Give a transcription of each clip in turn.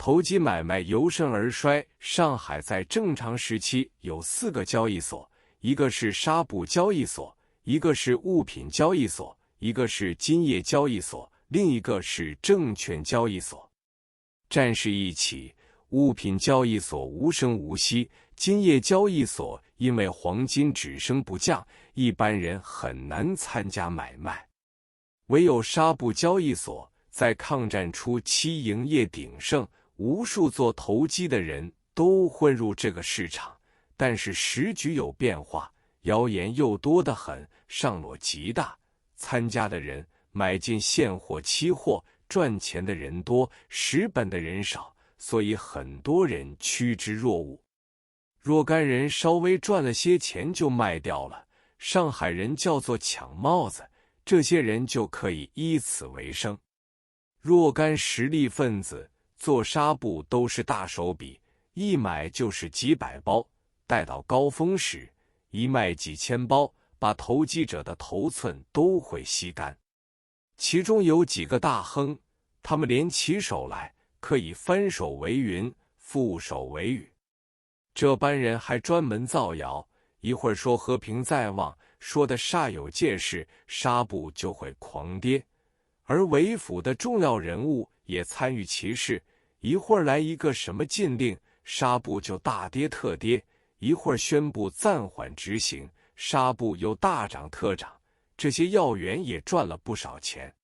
投机买卖由盛而衰。上海在正常时期有4个交易所，一个是纱布交易所，一个是物品交易所，一个是金业交易所，另一个是证券交易所。战事一起，物品交易所无声无息，金业交易所因为黄金只升不降，一般人很难参加买卖。唯有纱布交易所在抗战初期营业鼎盛，无数做投机的人都混入这个市场。但是时局有变化，谣言又多得很，上落极大，参加的人买进现货期货，赚钱的人多，蚀本的人少，所以很多人趋之若鹜。若干人稍微赚了些钱就卖掉了，上海人叫做抢帽子，这些人就可以以此为生。若干实力分子做纱布都是大手笔，一买就是几百包，待到高峰时，一卖几千包，把投机者的头寸都会吸干。其中有几个大亨，他们连起手来可以翻手为云，覆手为雨。这班人还专门造谣，一会儿说和平在望，说的煞有介事，纱布就会狂跌。而韦府的重要人物也参与其事，一会儿来一个什么禁令，纱布就大跌特跌；一会儿宣布暂缓执行，纱布又大涨特涨。这些要员也赚了不少钱。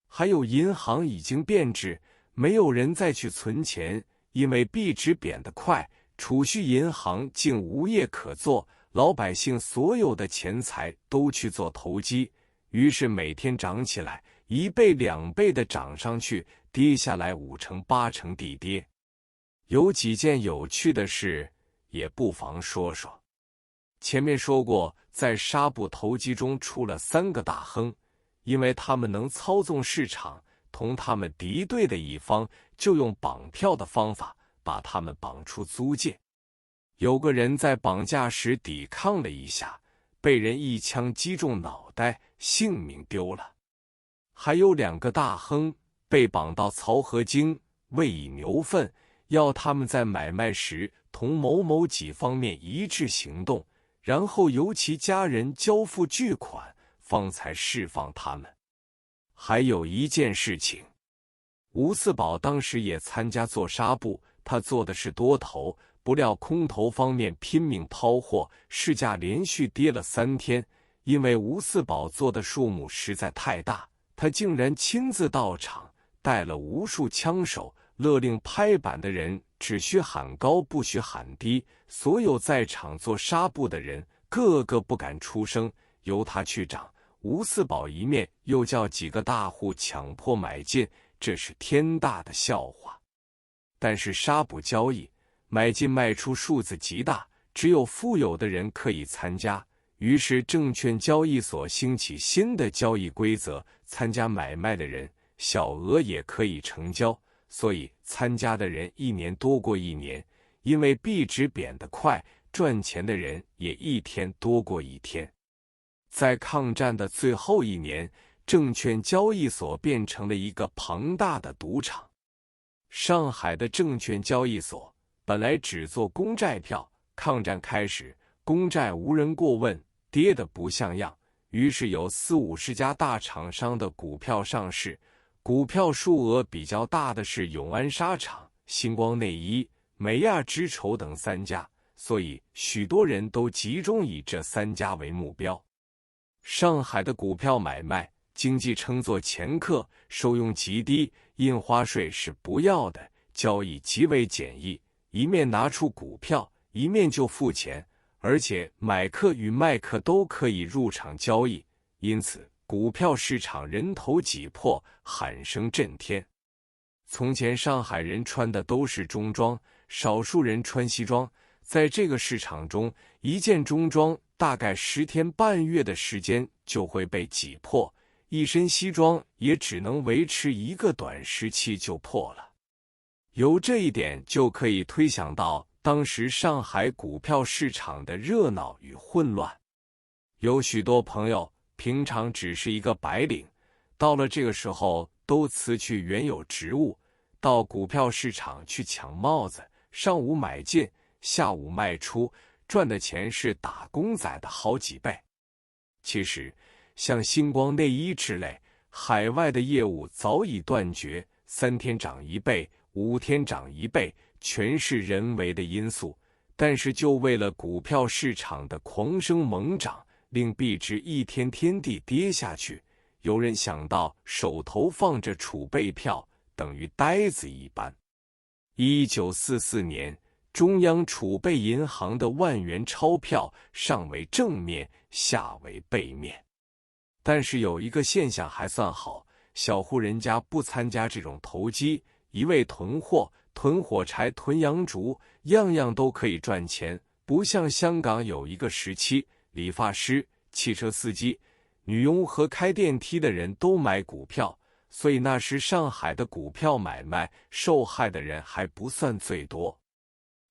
还有银行已经变质，没有人再去存钱，因为币值贬得快，储蓄银行竟无业可做，老百姓所有的钱财都去做投机，于是每天涨起来，1倍2倍的涨上去，跌下来5成8成地跌。有几件有趣的事，也不妨说说。前面说过，在纱布投机中出了3个大亨，因为他们能操纵市场，同他们敌对的一方就用绑票的方法把他们绑出租界。有个人在绑架时抵抗了一下，被人一枪击中脑袋，性命丢了。还有2个大亨被绑到漕河泾，喂以牛粪，要他们在买卖时同某某几方面一致行动，然后由其家人交付巨款，方才释放他们。还有一件事情，吴四宝当时也参加做纱布，他做的是多头，不料空头方面拼命抛货，市价连续跌了3天。因为吴四宝做的数目实在太大，他竟然亲自到场，带了无数枪手，勒令拍板的人只需喊高不许喊低，所有在场做纱布的人个个不敢出声，由他去涨。吴四宝一面又叫几个大户强迫买进，这是天大的笑话。但是纱布交易买进卖出数字极大，只有富有的人可以参加，于是证券交易所兴起新的交易规则，参加买卖的人小额也可以成交，所以参加的人一年多过一年，因为币值贬得快，赚钱的人也一天多过一天。在抗战的最后1年，证券交易所变成了一个庞大的赌场。上海的证券交易所本来只做公债票，抗战开始，公债无人过问，跌得不像样，于是有40-50家大厂商的股票上市，股票数额比较大的是永安纱厂、星光内衣、美亚织绸等3家，所以许多人都集中以这3家为目标。上海的股票买卖经济称作掮客，收用极低，印花税是不要的，交易极为简易，一面拿出股票，一面就付钱，而且买客与卖客都可以入场交易，因此股票市场人头挤迫，喊声震天。从前上海人穿的都是中装，少数人穿西装，在这个市场中，一件中装大概10天半月的时间就会被挤破，一身西装也只能维持一个短时期就破了。由这一点就可以推想到当时上海股票市场的热闹与混乱。有许多朋友平常只是一个白领，到了这个时候都辞去原有职务，到股票市场去抢帽子，上午买进，下午卖出，赚的钱是打工仔的好几倍。其实，像星光内衣之类，海外的业务早已断绝，3天涨1倍，5天涨1倍，全是人为的因素。但是就为了股票市场的狂升猛涨，令币值一天天地跌下去，有人想到手头放着储备票等于呆子一般。1944年，中央储备银行的万元钞票上为正面，下为背面。但是有一个现象还算好，小户人家不参加这种投机，一味囤货、囤火柴、囤洋烛，样样都可以赚钱。不像香港有一个时期，理发师、汽车司机、女佣和开电梯的人都买股票，所以那时上海的股票买卖受害的人还不算最多。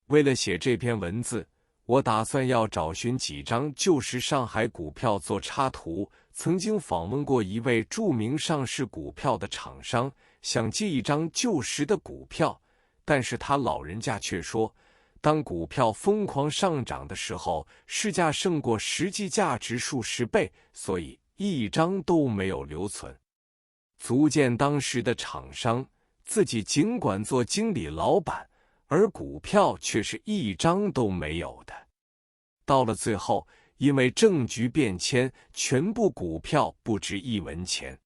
为了写这篇文字，我打算要找寻几张旧时上海股票做插图。曾经访问过一位著名上市股票的厂商，想借一张旧时的股票，但是他老人家却说，当股票疯狂上涨的时候，市价胜过实际价值数十倍，所以一张都没有留存。足见当时的厂商自己尽管做经理老板，而股票却是一张都没有的。到了最后，因为政局变迁，全部股票不值1文钱。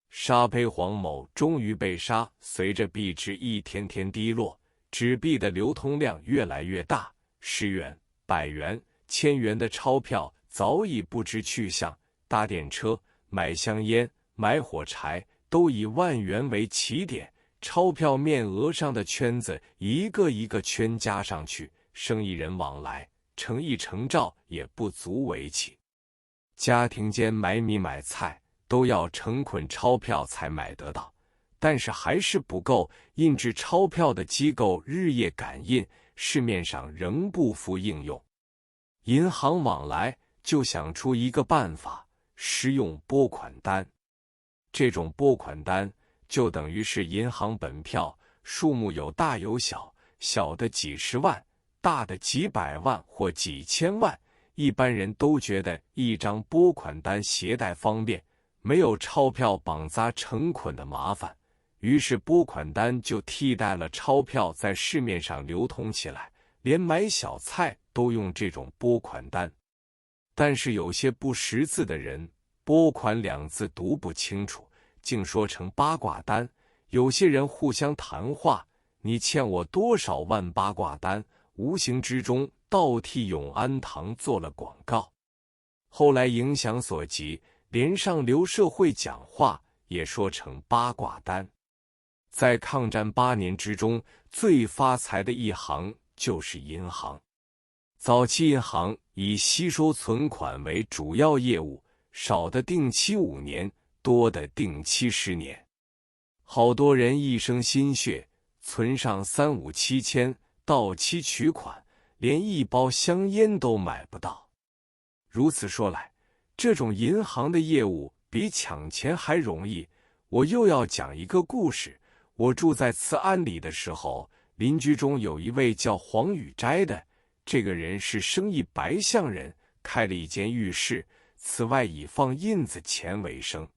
沙胚黄某终于被杀，随着币值一天天低落，纸币的流通量越来越大，10元、100元、1000元的钞票早已不知去向，搭电车、买香烟、买火柴都以万元为起点，钞票面额上的圈子一个一个圈加上去，生意人往来成亿成兆也不足为奇。家庭间买米买菜都要成捆钞票才买得到，但是还是不够，印制钞票的机构日夜赶印，市面上仍不敷应用。银行往来就想出一个办法，施用拨款单。这种拨款单就等于是银行本票，数目有大有小，小的几十万，大的几百万或几千万。一般人都觉得一张拨款单携带方便，没有钞票绑扎成捆的麻烦，于是拨款单就替代了钞票在市面上流通起来，连买小菜都用这种拨款单。但是有些不识字的人，拨款2字读不清楚，竟说成八卦单。有些人互相谈话，你欠我多少万八卦单，无形之中倒替永安堂做了广告。后来影响所及，连上流社会讲话也说成八卦单。在抗战8年之中，最发财的一行就是银行。早期银行以吸收存款为主要业务，少的定期5年，多的定期10年。好多人一生心血存上3、5、7千，到期取款，连一包香烟都买不到。如此说来，这种银行的业务比抢钱还容易。我又要讲一个故事。我住在慈安里的时候，邻居中有一位叫黄宇斋的，这个人是生意白象人，开了一间浴室，此外以放印子钱为生。